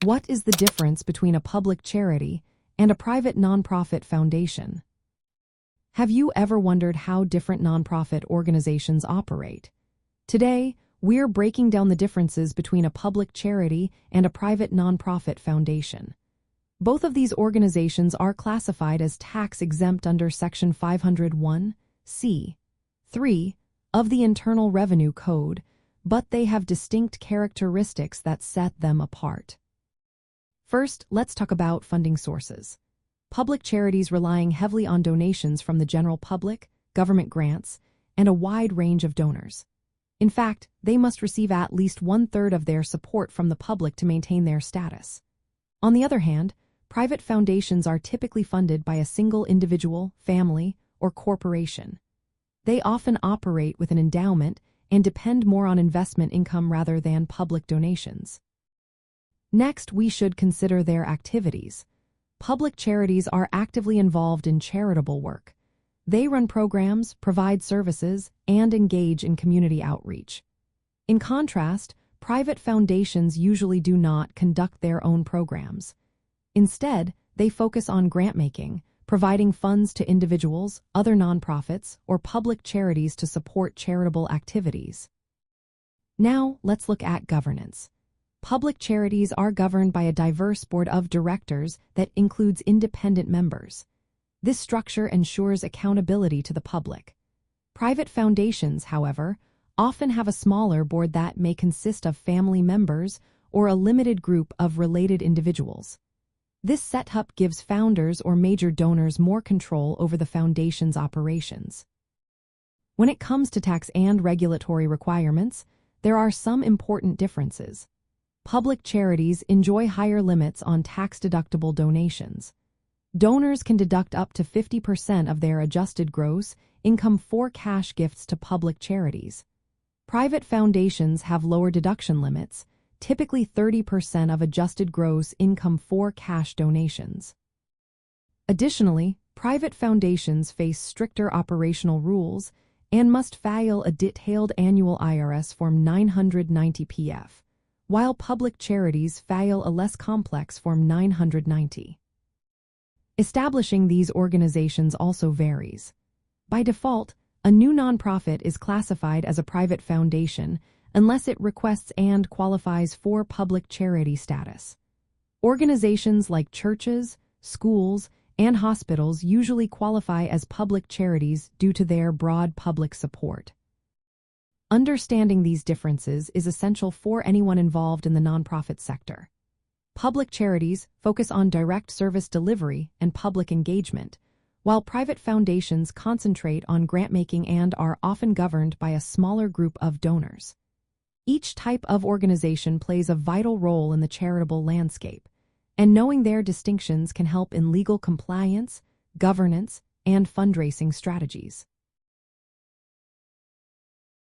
What is the difference between a public charity and a private nonprofit foundation? Have you ever wondered how different nonprofit organizations operate? Today, we're breaking down the differences between a public charity and a private nonprofit foundation. Both of these organizations are classified as tax-exempt under Section 501(c)(3) of the Internal Revenue Code, but they have distinct characteristics that set them apart. First, let's talk about funding sources. Public charities relying heavily on donations from the general public, government grants, and a wide range of donors. In fact, they must receive at least 1/3 of their support from the public to maintain their status. On the other hand, private foundations are typically funded by a single individual, family, or corporation. They often operate with an endowment and depend more on investment income rather than public donations. Next, we should consider their activities. Public charities are actively involved in charitable work. They run programs, provide services, and engage in community outreach. In contrast, private foundations usually do not conduct their own programs. Instead, they focus on grant-making, providing funds to individuals, other nonprofits, or public charities to support charitable activities. Now, let's look at governance. Public charities are governed by a diverse board of directors that includes independent members. This structure ensures accountability to the public. Private foundations, however, often have a smaller board that may consist of family members or a limited group of related individuals. This setup gives founders or major donors more control over the foundation's operations. When it comes to tax and regulatory requirements, there are some important differences. Public charities enjoy higher limits on tax-deductible donations. Donors can deduct up to 50% of their adjusted gross income for cash gifts to public charities. Private foundations have lower deduction limits, typically 30% of adjusted gross income for cash donations. Additionally, private foundations face stricter operational rules and must file a detailed annual IRS Form 990-PF, while public charities file a less complex Form 990. Establishing these organizations also varies. By default, a new nonprofit is classified as a private foundation unless it requests and qualifies for public charity status. Organizations like churches, schools, and hospitals usually qualify as public charities due to their broad public support. Understanding these differences is essential for anyone involved in the nonprofit sector. Public charities focus on direct service delivery and public engagement, while private foundations concentrate on grant-making and are often governed by a smaller group of donors. Each type of organization plays a vital role in the charitable landscape, and knowing their distinctions can help in legal compliance, governance, and fundraising strategies.